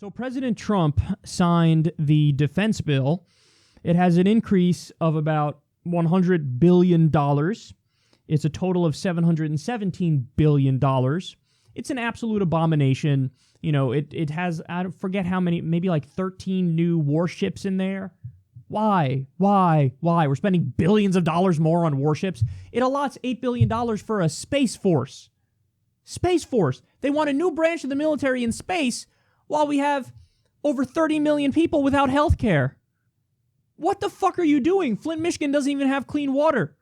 So President Trump signed the defense bill. It has an increase of about $100 billion. It's a total of $717 billion. It's an absolute abomination. You know, it has, I forget how many, maybe like 13 new warships in there. Why? We're spending billions of dollars more on warships. It allots $8 billion for a Space Force. Space Force. They want a new branch of the military in space while we have over 30 million people without health care. What the fuck are you doing? Flint, Michigan doesn't even have clean water.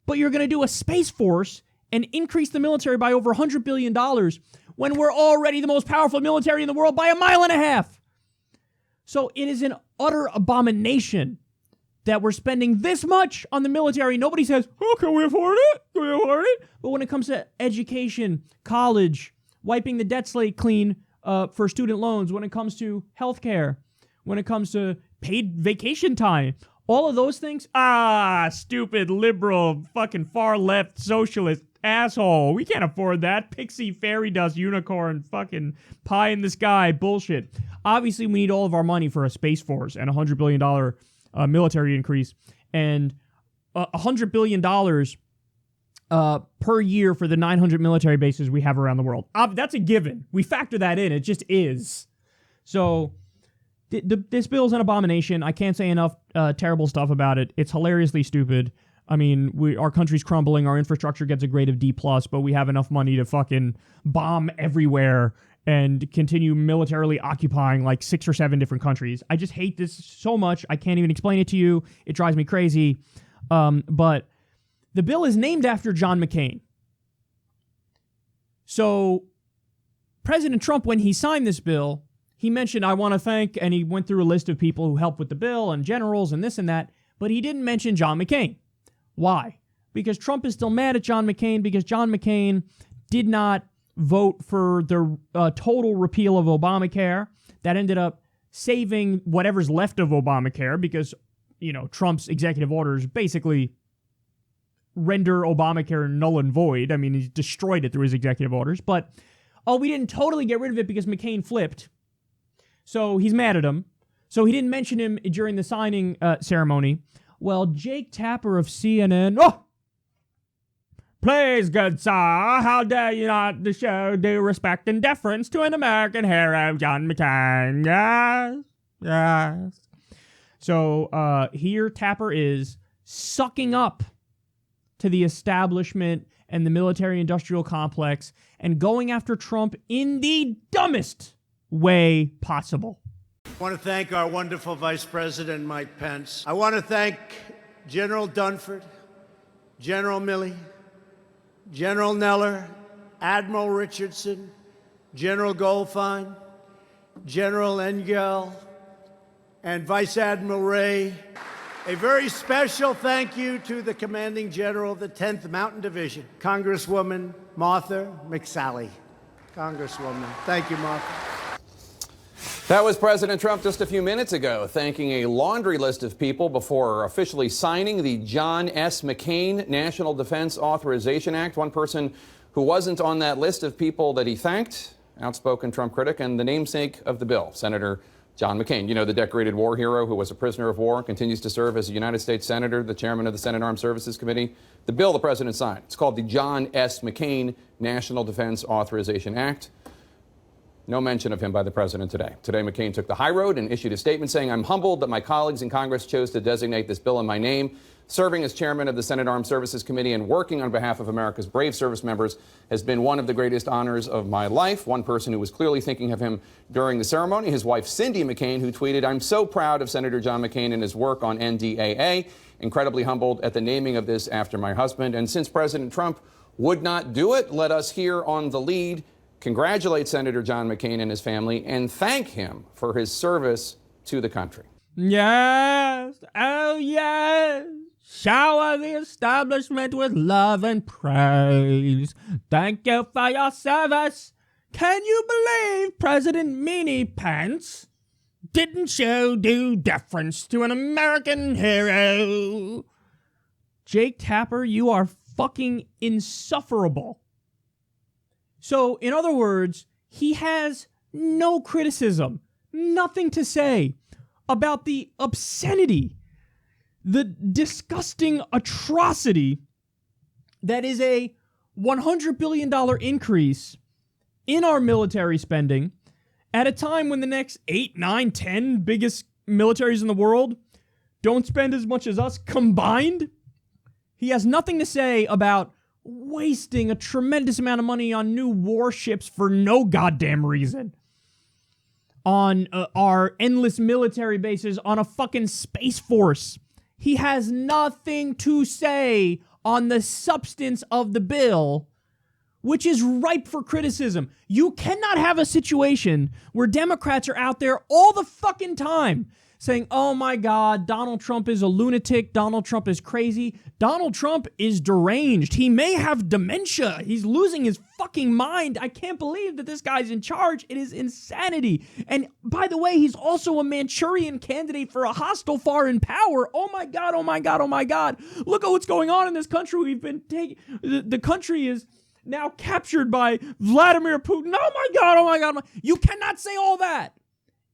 But you're going to do a Space Force and increase the military by over $100 billion when we're already the most powerful military in the world by 1.5 miles. So it is an utter abomination that we're spending this much on the military. Nobody says, oh, can we afford it? Can we afford it? But when it comes to education, college, wiping the debt slate clean for student loans, when it comes to healthcare, when it comes to paid vacation time, all of those things, stupid liberal, fucking far left socialist asshole. We can't afford that. Pixie, fairy dust, unicorn, fucking pie in the sky bullshit. Obviously, we need all of our money for a Space Force and $100 billion military increase and $100 billion per year for the 900 military bases we have around the world. That's a given. We factor that in. It just is. So this bill is an abomination. I can't say enough terrible stuff about it. It's hilariously stupid. I mean, our country's crumbling. Our infrastructure gets a grade of D+, but we have enough money to fucking bomb everywhere and continue militarily occupying like 6 or 7 different countries. I just hate this so much. I can't even explain it to you. It drives me crazy. But the bill is named after John McCain. So President Trump, when he signed this bill, he mentioned, I want to thank, and he went through a list of people who helped with the bill and generals and this and that, but he didn't mention John McCain. Why? Because Trump is still mad at John McCain because John McCain did not vote for the total repeal of Obamacare. That ended up saving whatever's left of Obamacare because, you know, Trump's executive orders basically render Obamacare null and void. I mean, he destroyed it through his executive orders. But, we didn't totally get rid of it because McCain flipped. So he's mad at him. So he didn't mention him during the signing ceremony. Well, Jake Tapper of CNN, please, good sir, how dare you not show due respect and deference to an American hero, John McCain. Yes. So here Tapper is sucking up to the establishment and the military-industrial complex and going after Trump in the dumbest way possible. I want to thank our wonderful Vice President, Mike Pence. I want to thank General Dunford, General Milley, General Neller, Admiral Richardson, General Goldfein, General Engel, and Vice Admiral Ray. A very special thank you to the Commanding General of the 10th Mountain Division, Congresswoman Martha McSally. Congresswoman, thank you, Martha. That was President Trump just a few minutes ago, thanking a laundry list of people before officially signing the John S. McCain National Defense Authorization Act. One person who wasn't on that list of people that he thanked, outspoken Trump critic and the namesake of the bill, Senator John McCain. You know, the decorated war hero who was a prisoner of war, continues to serve as a United States Senator, the chairman of the Senate Armed Services Committee. The bill the president signed, it's called the John S. McCain National Defense Authorization Act. No mention of him by the president today. Today, McCain took the high road and issued a statement saying, I'm humbled that my colleagues in Congress chose to designate this bill in my name. Serving as chairman of the Senate Armed Services Committee and working on behalf of America's brave service members has been one of the greatest honors of my life. One person who was clearly thinking of him during the ceremony, his wife, Cindy McCain, who tweeted, I'm so proud of Senator John McCain and his work on NDAA. Incredibly humbled at the naming of this after my husband. And since President Trump would not do it, let us here on The Lead congratulate Senator John McCain and his family and thank him for his service to the country. Yes. Oh, yes. Shower the establishment with love and praise. Thank you for your service. Can you believe President Meanie Pence didn't show due deference to an American hero? Jake Tapper, you are fucking insufferable. So, in other words, he has no criticism, nothing to say about the obscenity, the disgusting atrocity that is a $100 billion increase in our military spending at a time when the next 8, 9, 10 biggest militaries in the world don't spend as much as us combined. He has nothing to say about wasting a tremendous amount of money on new warships for no goddamn reason, on our endless military bases, on a fucking space force. He has nothing to say on the substance of the bill, which is ripe for criticism. You cannot have a situation where Democrats are out there all the fucking time saying, oh my God, Donald Trump is a lunatic, Donald Trump is crazy, Donald Trump is deranged, he may have dementia, he's losing his fucking mind, I can't believe that this guy's in charge, it is insanity. And by the way, he's also a Manchurian candidate for a hostile foreign power. Oh my God, oh my God, oh my God. Look at what's going on in this country. We've been taking, the country is now captured by Vladimir Putin. Oh my God, oh my God. You cannot say all that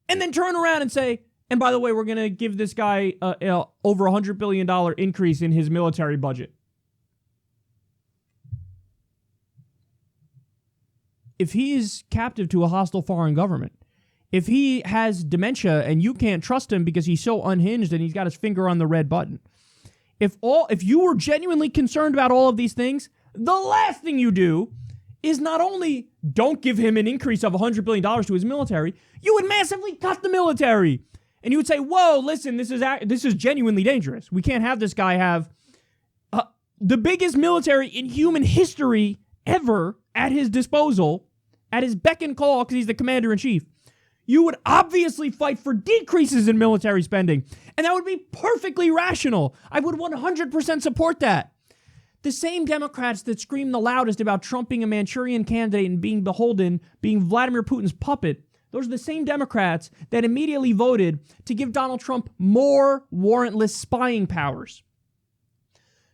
and then turn around and say, and by the way, we're going to give this guy over $100 billion increase in his military budget. If he is captive to a hostile foreign government, if he has dementia and you can't trust him because he's so unhinged and he's got his finger on the red button, if you were genuinely concerned about all of these things, the last thing you do is not only don't give him an increase of $100 billion to his military, you would massively cut the military. And you would say, whoa, listen, this is genuinely dangerous. We can't have this guy have the biggest military in human history ever at his disposal, at his beck and call, because he's the commander-in-chief. You would obviously fight for decreases in military spending, and that would be perfectly rational. I would 100% support that. The same Democrats that scream the loudest about Trump being a Manchurian candidate and being beholden, being Vladimir Putin's puppet, those are the same Democrats that immediately voted to give Donald Trump more warrantless spying powers.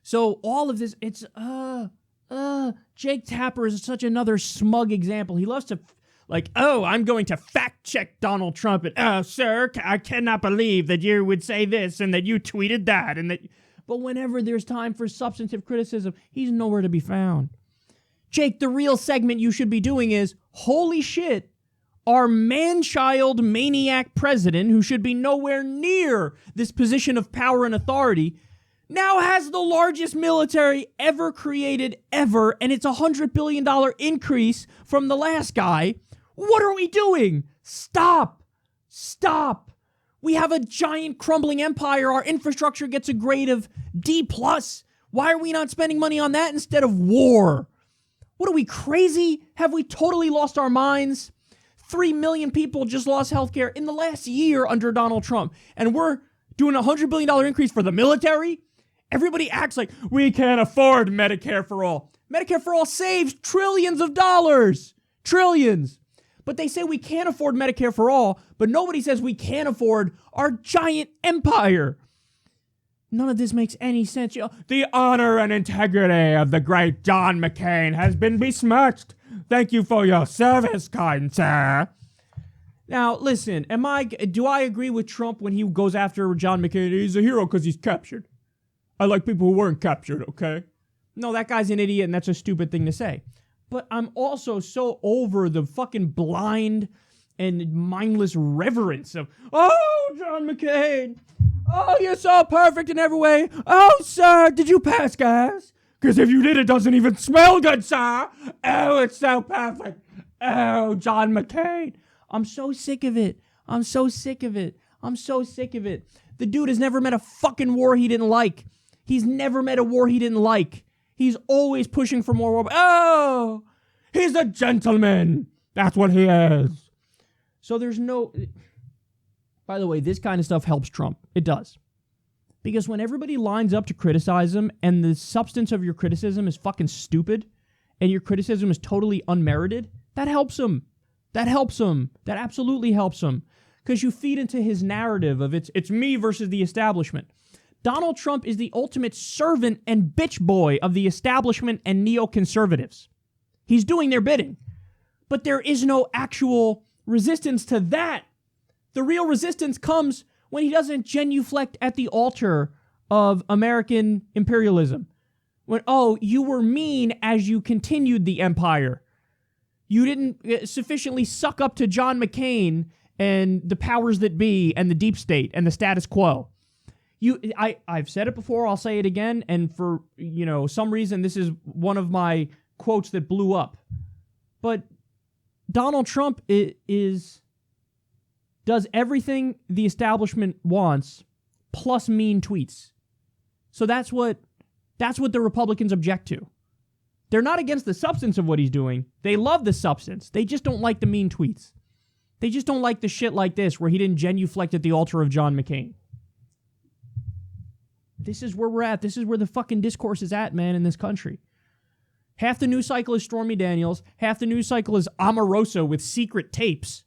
So all of this, it's, Jake Tapper is such another smug example. He loves to, I'm going to fact check Donald Trump. And, sir, I cannot believe that you would say this and that you tweeted that. But whenever there's time for substantive criticism, he's nowhere to be found. Jake, the real segment you should be doing is, holy shit, our man-child maniac president, who should be nowhere near this position of power and authority, now has the largest military ever created ever, and it's a $100 billion increase from the last guy. What are we doing? Stop. Stop. We have a giant crumbling empire. Our infrastructure gets a grade of D+. Why are we not spending money on that instead of war? What are we, crazy? Have we totally lost our minds? 3 million people just lost healthcare in the last year under Donald Trump. And we're doing a $100 billion increase for the military? Everybody acts like we can't afford Medicare for all. Medicare for all saves trillions of dollars. Trillions. But they say we can't afford Medicare for all, but nobody says we can't afford our giant empire. None of this makes any sense. The honor and integrity of the great John McCain has been besmirched. Thank you for your service, kind sir. Now, listen, do I agree with Trump when he goes after John McCain? He's a hero because he's captured. I like people who weren't captured, okay? No, that guy's an idiot, and that's a stupid thing to say. But I'm also so over the fucking blind and mindless reverence of, oh, John McCain. Oh, you're so perfect in every way. Oh, sir, did you pass gas? Because if you did, it doesn't even smell good, sir. Oh, it's so perfect. Oh, John McCain. I'm so sick of it. I'm so sick of it. I'm so sick of it. The dude has never met a fucking war he didn't like. He's never met a war he didn't like. He's always pushing for more war. Oh, he's a gentleman. That's what he is. So there's no... By the way, this kind of stuff helps Trump. It does. Because when everybody lines up to criticize him and the substance of your criticism is fucking stupid and your criticism is totally unmerited, that helps him. That helps him. That absolutely helps him. Because you feed into his narrative of it's me versus the establishment. Donald Trump is the ultimate servant and bitch boy of the establishment and neoconservatives. He's doing their bidding. But there is no actual resistance to that. The real resistance comes when he doesn't genuflect at the altar of American imperialism. When, oh, you were mean as you continued the empire. You didn't sufficiently suck up to John McCain and the powers that be and the deep state and the status quo. I've said it before, I'll say it again, and for, some reason this is one of my quotes that blew up. But Donald Trump does everything the establishment wants plus mean tweets. So that's what the Republicans object to. They're not against the substance of what he's doing. They love the substance. They just don't like the mean tweets. They just don't like the shit like this where he didn't genuflect at the altar of John McCain. This is where we're at. This is where the fucking discourse is at, man, in this country. Half the news cycle is Stormy Daniels. Half the news cycle is Omarosa with secret tapes.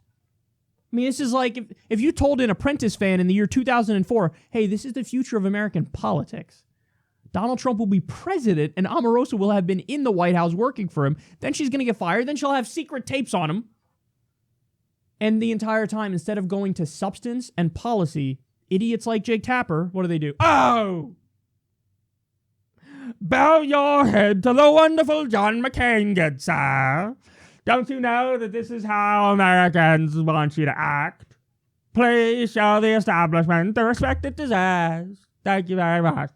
I mean, this is like if you told an Apprentice fan in the year 2004, hey, this is the future of American politics. Donald Trump will be president and Omarosa will have been in the White House working for him. Then she's going to get fired. Then she'll have secret tapes on him. And the entire time, instead of going to substance and policy, idiots like Jake Tapper, what do? Oh! Bow your head to the wonderful John McCain, good sir. Don't you know that this is how Americans want you to act? Please show the establishment the respect it deserves. Thank you very much.